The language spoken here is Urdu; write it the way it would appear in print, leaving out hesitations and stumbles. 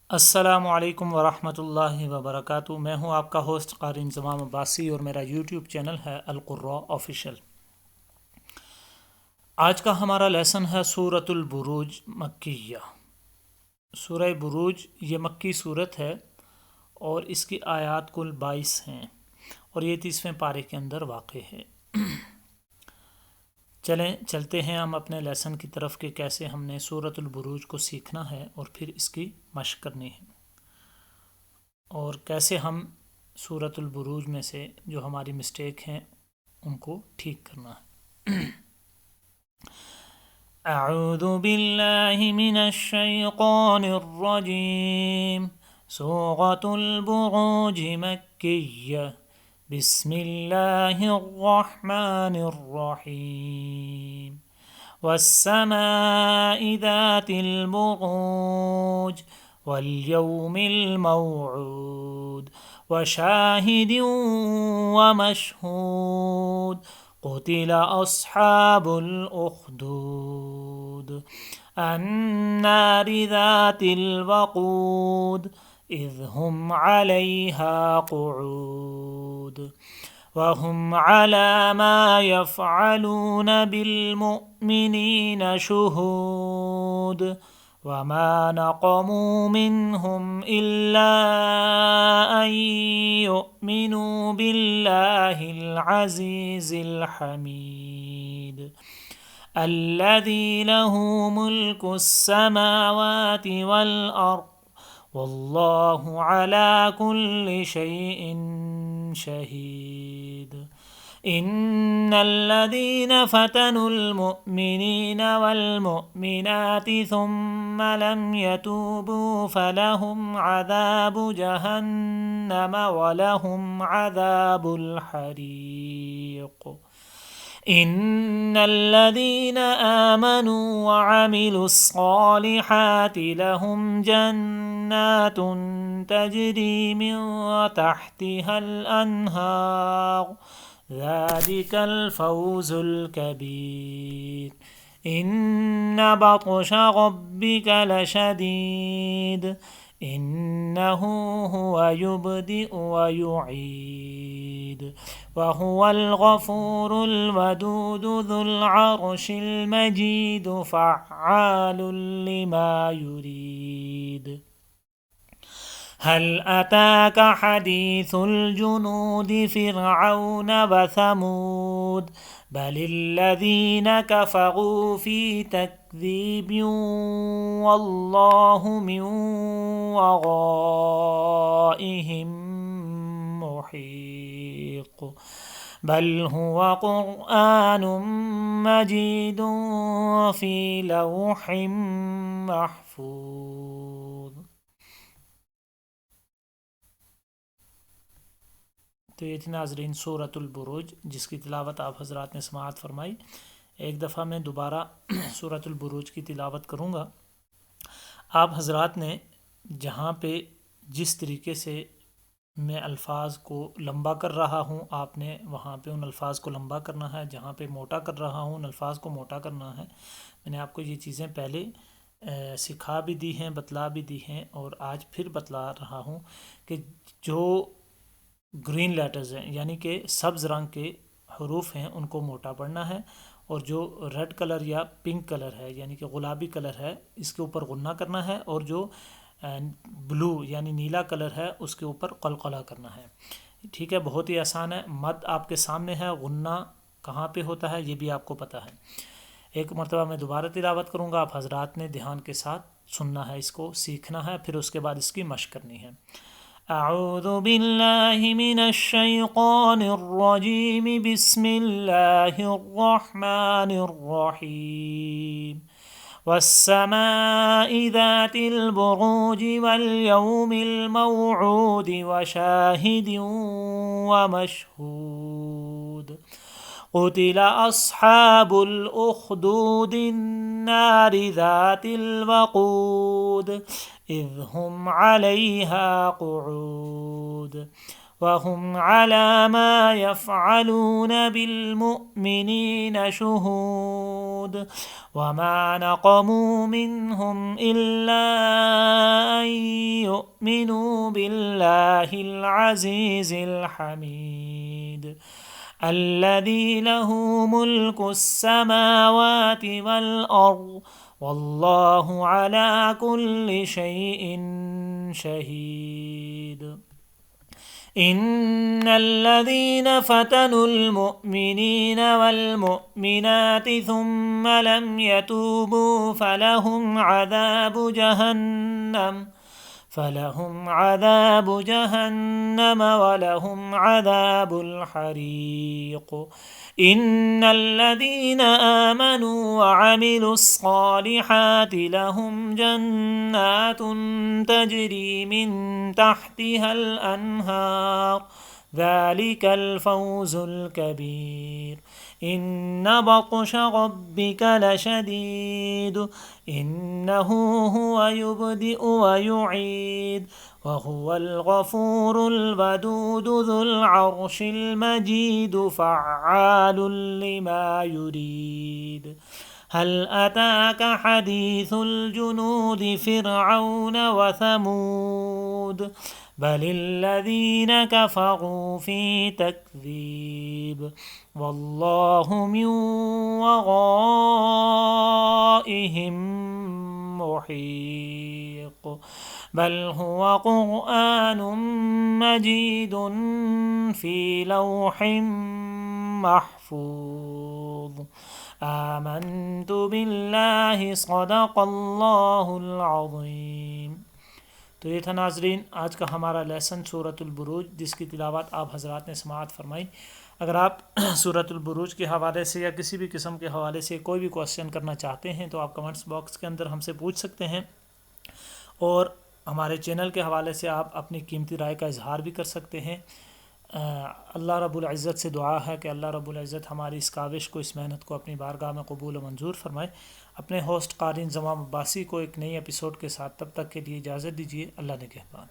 السلام علیکم ورحمۃ اللہ وبرکاتہ۔ میں ہوں آپ کا ہوسٹ قاری انزمام عباسی اور میرا یوٹیوب چینل ہے القرا آفیشیل۔ آج کا ہمارا لیسن ہے سورۃ البروج مکیہ۔ سورہ بروج یہ مکی صورت ہے اور اس کی آیات کل 22 ہیں اور یہ 30ویں پارے کے اندر واقع ہے۔ چلتے ہیں ہم اپنے لیسن کی طرف کہ کیسے ہم نے سورۃ البروج کو سیکھنا ہے اور پھر اس کی مشق کرنی ہے، اور کیسے ہم سورۃ البروج میں سے جو ہماری مسٹیک ہیں ان کو ٹھیک کرنا ہے۔ اعوذ باللہ من الشیطان الرجیم۔ سورۃ البروج مکیہ، بسم اللہ الرحمن الرحیم۔ والسماء ذات البروج والیوم الموعود وشاہد ومشہود قتل اصحاب الاخدود النار ذات الوقود اذ هم علیہا قعود وهم على ما يفعلون بالمؤمنين شهود وما نقموا منهم إلا أن يؤمنوا بالله العزيز الحميد الذي له ملك السماوات والأرض والله على كل شيء شهيد إن الذين فتنوا المؤمنين والمؤمنات ثم لم يتوبوا فلهم عذاب جهنم ولهم عذاب الحريق إن الذين آمنوا وعملوا الصالحات لهم جنات تجري من تحتها الأنهار ذلك الفوز الكبير إن بطش ربك لشديد إنه هو يبدئ ويعيد وهو الغفور الودود ذو العرش المجيد فعال لما يريد هل أتاك حديث الجنود فرعون وثمود بل الذين كفروا في تكذيب والله من ورائهم محيط بل هو قرآن مجيد في لوح محفوظ۔ تو یہ تھی ناظرین سورۃ البروج، جس کی تلاوت آپ حضرات نے سماعت فرمائی۔ ایک دفعہ میں دوبارہ سورۃ البروج کی تلاوت کروں گا۔ آپ حضرات نے جہاں پہ جس طریقے سے میں الفاظ کو لمبا کر رہا ہوں، آپ نے وہاں پہ ان الفاظ کو لمبا کرنا ہے، جہاں پہ موٹا کر رہا ہوں ان الفاظ کو موٹا کرنا ہے۔ میں نے آپ کو یہ چیزیں پہلے سکھا بھی دی ہیں، بتلا بھی دی ہیں، اور آج پھر بتلا رہا ہوں کہ جو گرین لیٹرز ہیں یعنی کہ سبز رنگ کے حروف ہیں ان کو موٹا پڑھنا ہے، اور جو ریڈ کلر یا پنک کلر ہے یعنی کہ گلابی کلر ہے اس کے اوپر غنہ کرنا ہے، اور جو بلو یعنی نیلا کلر ہے اس کے اوپر قلقلہ کرنا ہے۔ ٹھیک ہے، بہت ہی آسان ہے۔ مد آپ کے سامنے ہے، غنہ کہاں پہ ہوتا ہے یہ بھی آپ کو پتہ ہے۔ ایک مرتبہ میں دوبارہ تلاوت کروں گا، آپ حضرات نے دھیان کے ساتھ سننا ہے، اس کو سیکھنا ہے، پھر اس کے بعد اس کی مشق کرنی ہے۔ اعوذ باللہ من الشیطان الرجیم، بسم اللہ الرحمن الرحیم۔ والسماء ذات البروج والیوم الموعود وشاہد ومشہود قتل اصحاب الاخدود النار ذات الوقود اذ هم علیہا قعود وهم على ما يفعلون بالمؤمنين شهود وما نقموا منهم إلا أن يؤمنوا بالله العزيز الحميد الذي له ملك السماوات والأرض والله على كل شيء شهيد إن الذين فتنوا المؤمنين والمؤمنات ثم لم يتوبوا فلهم عذاب جهنم ولهم عذاب الحريق إن الذين آمنوا وعملوا الصالحات لهم جنات تجري من تحتها الأنهار ذلك الفوز الكبير إن بطش ربك لشديد إنه هو يبدئ ويعيد وهو الغفور الودود ذو العرش المجيد فعال لما يريد هل أتاك حديث الجنود فرعون وثمود بل الذين كفروا في تكذيب والله من ورائهم محيط بل هو قرآن مجيد في لوح محفوظ آمنت بالله صدق اللہ العظیم۔ تو یہ تھا ناظرین آج کا ہمارا لیسن سورۃ البروج، جس کی تلاوت آپ حضرات نے سماعت فرمائی۔ اگر آپ سورۃ البروج کے حوالے سے یا کسی بھی قسم کے حوالے سے کوئی بھی کوسچن کرنا چاہتے ہیں تو آپ کمنٹس باکس کے اندر ہم سے پوچھ سکتے ہیں، اور ہمارے چینل کے حوالے سے آپ اپنی قیمتی رائے کا اظہار بھی کر سکتے ہیں۔ اللہ رب العزت سے دعا ہے کہ اللہ رب العزت ہماری اس کاوش کو، اس محنت کو اپنی بارگاہ میں قبول و منظور فرمائے۔ اپنے ہوسٹ قاری انزمام عباسی کو ایک نئی ایپیسوڈ کے ساتھ تب تک کے لیے اجازت دیجیے۔ اللہ نگہبان۔